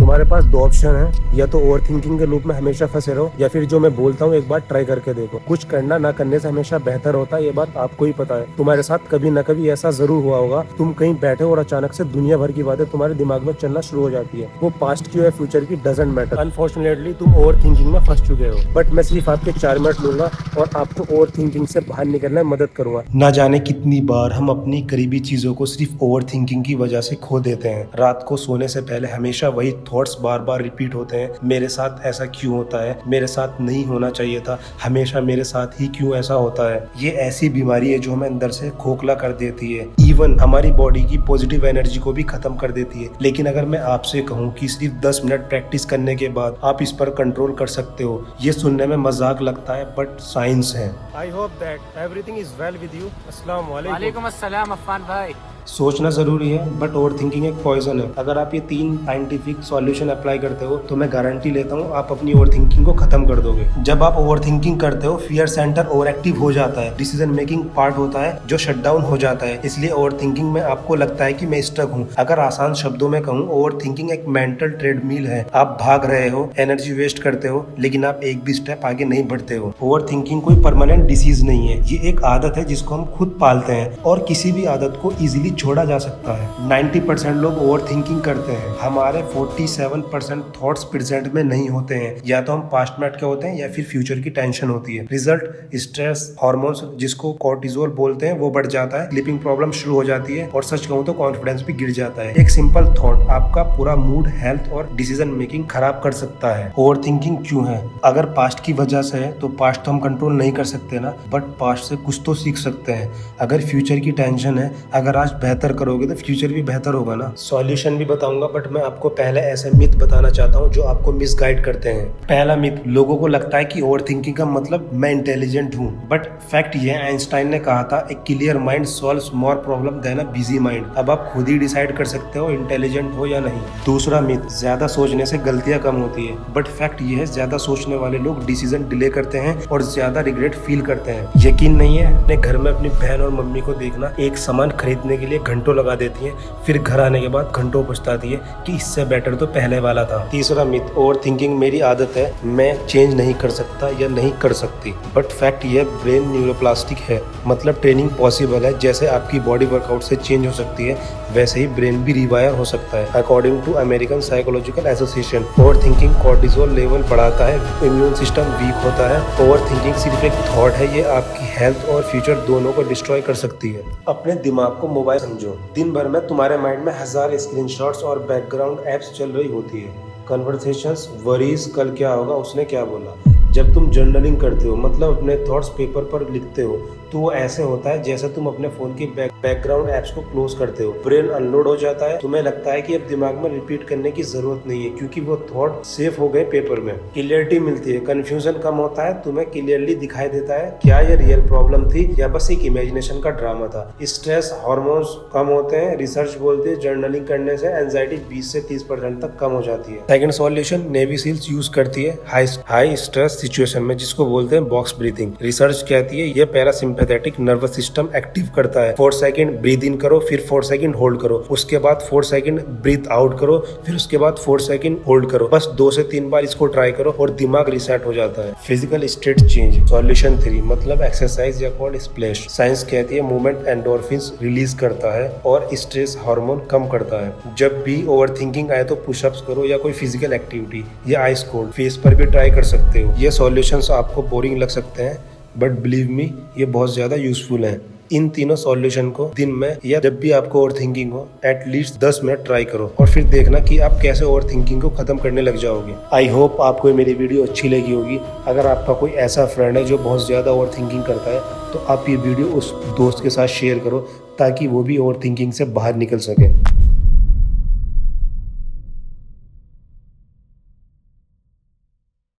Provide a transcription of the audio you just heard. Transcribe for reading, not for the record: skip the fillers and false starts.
तुम्हारे पास दो ऑप्शन है, या तो ओवर थिंकिंग के लूप में हमेशा फंसे रहो, या फिर जो मैं बोलता हूँ एक बार ट्राई करके देखो। कुछ करना ना करने से हमेशा बेहतर होता है, ये बात आपको ही पता है। तुम्हारे साथ कभी ना कभी ऐसा जरूर हुआ होगा, तुम कहीं बैठे हो और अचानक से दुनिया भर की बातें तुम्हारे दिमाग में चलना शुरू हो जाती है। वो पास्ट की या फ्यूचर की डजंट मैटर। अनफॉर्चुनेटली तुम ओवर थिंकिंग में फंस चुके हो। बट मैं सिर्फ आपके 4 मिनट लूंगा और आपको ओवर थिंकिंग से बाहर निकलने में मदद करूंगा। ना जाने कितनी बार हम अपनी करीबी चीजों को सिर्फ ओवर थिंकिंग की वजह से खो देते हैं। रात को सोने से पहले हमेशा वही थॉट्स बार बार रिपीट होते हैं। मेरे साथ ऐसा क्यों होता है, मेरे साथ नहीं होना चाहिए था, हमेशा मेरे साथ ही क्यों ऐसा होता है। ये ऐसी बीमारी है जो हमें अंदर से खोखला कर देती है, इवन हमारी बॉडी की पॉजिटिव एनर्जी को भी खत्म कर देती है। लेकिन अगर मैं आपसे कहूँ कि सिर्फ 10 मिनट प्रैक्टिस करने के बाद आप इस पर कंट्रोल कर सकते हो, ये सुनने में मजाक लगता है बट साइंस है। I hope that everything is well with you. अस्सलाम वालेकुम। वालेकुम अस्सलाम अफ़ान भाई। सोचना जरूरी है बट ओवर थिंकिंग एक पॉइजन है। अगर आप ये 3 साइंटिफिक सॉल्यूशन अप्लाई करते हो तो मैं गारंटी लेता हूँ आप अपनी ओवर थिंकिंग को खत्म कर दोगे। जब आप ओवर थिंकिंग करते हो, फियर सेंटर ओवर एक्टिव हो जाता है, डिसीजन मेकिंग पार्ट होता है जो शट डाउन हो जाता है। इसलिए ओवर थिंकिंग में आपको लगता है कि मैं स्टक हूँ। अगर आसान शब्दों में कहूँ, ओवर थिंकिंग एक मेंटल ट्रेडमिल है। आप भाग रहे हो, एनर्जी वेस्ट करते हो, लेकिन आप एक भी स्टेप आगे नहीं बढ़ते हो। ओवर थिंकिंग कोई परमानेंट डिसीज नहीं है, ये एक आदत है जिसको हम खुद पालते हैं और किसी भी आदत को इजीली छोड़ा जा सकता है। 90% लोग ओवर थिंकिंग करते हैं। हमारे 47% थॉट्स प्रेजेंट में नहीं होते हैं। या तो हम पास्ट में अटके होते हैं या फिर फ्यूचर की टेंशन होती है। रिजल्ट स्ट्रेस हार्मोन्स जिसको कोर्टिजोल बोलते हैं वो बढ़ जाता है, स्लीपिंग प्रॉब्लम शुरू हो जाती है और सच कहूँ तो कॉन्फिडेंस भी गिर जाता है। एक सिंपल थॉट आपका पूरा मूड, हेल्थ और डिसीजन मेकिंग खराब कर सकता है। ओवर थिंकिंग क्यों है? अगर पास्ट की वजह से है तो पास्ट तो हम कंट्रोल नहीं कर सकते ना, बट पास्ट से कुछ तो सीख सकते हैं। अगर फ्यूचर की टेंशन है, अगर आज बेहतर करोगे तो फ्यूचर भी बेहतर होगा ना। सॉल्यूशन भी बताऊंगा बट मैं आपको पहले ऐसे मिथ बताना चाहता हूँ जो आपको मिसगाइड करते हैं। पहला मिथ, लोगों को लगता है कि ओवर थिंकिंग का मतलब मैं इंटेलिजेंट हूँ, बट फैक्ट ये है, आइंस्टाइन ने कहा था a clear mind solves more problem than a busy mind. अब आप खुद ही डिसाइड कर सकते हो इंटेलिजेंट हो या नहीं। दूसरा मिथ, ज्यादा सोचने से गलतियां कम होती है, बट फैक्ट ये है ज्यादा सोचने वाले लोग डिसीजन डिले करते हैं और ज्यादा रिग्रेट फील करते हैं। यकीन नहीं है? अपने घर में अपनी बहन और मम्मी को देखना, एक सामान खरीदने के लिए घंटों लगा देती है, फिर घर आने के बाद घंटों पछताती है कि इससे बेटर तो पहले वाला था। तीसरा मिथ, ओवर थिंकिंग मेरी आदत है, मैं चेंज नहीं कर सकता या नहीं कर सकती, बट फैक्ट ये ब्रेन न्यूरोप्लास्टिक है, मतलब ट्रेनिंग पॉसिबल है। जैसे आपकी बॉडी वर्कआउट से चेंज हो सकती है, वैसे ही ब्रेन भी रिवायर हो सकता है। According to American Psychological Association, overthinking cortisol level बढ़ाता है, इम्यून सिस्टम वीक होता है। ओवर थिंकिंग सिर्फ एक थॉट है, ये आपकी हेल्थ और फ्यूचर दोनों को डिस्ट्रॉय कर सकती है। अपने दिमाग को मोबाइल समझो। दिन भर में तुम्हारे माइंड में 1000 स्क्रीनशॉट्स और बैकग्राउंड एप्स चल रही होती है। कन्वर्सेशंस, वरीज, कल क्या होगा, उसने क्या बोला। जब तुम जर्नलिंग करते हो, मतलब अपने थॉट्स पेपर पर लिखते हो, तो वो ऐसे होता है जैसे तुम अपने फोन की बैकग्राउंड एप्स को क्लोज करते हो। ब्रेन अनलोड हो जाता है, तुम्हें लगता है कि अब दिमाग में रिपीट करने की जरूरत नहीं है क्योंकि वो थॉट सेफ हो गए पेपर में। क्लियरिटी मिलती है, कंफ्यूजन कम होता है, तुम्हें क्लियरली दिखाई देता है क्या ये रियल प्रॉब्लम थी या बस एक इमेजिनेशन का ड्रामा था। स्ट्रेस हार्मोन्स कम होते हैं, रिसर्च बोलती है जर्नलिंग करने से एंजाइटी 20 से 30% तक कम हो जाती है। Second solution navy seals use करती है हाई स्ट्रेस सिचुएशन में, जिसको बोलते हैं बॉक्स ब्रीथिंग। रिसर्च कहती है ये पैरासिम्पैथेटिक नर्वस सिस्टम एक्टिव करता है। 4 सेकंड ब्रीथ इन करो, फिर 4 सेकंड होल्ड करो, उसके बाद 4 सेकंड ब्रीथ आउट करो, फिर उसके बाद 4 सेकंड होल्ड करो। बस 2 से 3 बार इसको ट्राई करो और दिमाग रिसेट हो जाता है। फिजिकल स्टेट चेंज, सॉल्यूशन 3, मतलब एक्सरसाइज या कॉल्ड स्प्लैश। साइंस कहती है मूवमेंट एंडोर्फिन्स रिलीज करता है और स्ट्रेस हार्मोन कम करता है। जब भी ओवर थिंकिंग आए तो पुशअप्स करो या कोई फिजिकल एक्टिविटी या आइस कोल्ड फेस पर भी ट्राई कर सकते हो। ये सॉल्यूशंस आपको बोरिंग लग सकते हैं बट बिलीव मी ये बहुत ज्यादा यूजफुल है। इन तीनों सॉल्यूशन को दिन में या जब भी आपको ओवर थिंकिंग हो एटलीस्ट 10 मिनट ट्राई करो और फिर देखना कि आप कैसे ओवर थिंकिंग को खत्म करने लग जाओगे। आई होप आपको मेरी वीडियो अच्छी लगी होगी। अगर आपका कोई ऐसा फ्रेंड है जो बहुत ज्यादा ओवर थिंकिंग करता है तो आप ये वीडियो उस दोस्त के साथ शेयर करो ताकि वो भी ओवर थिंकिंग से बाहर निकल सके।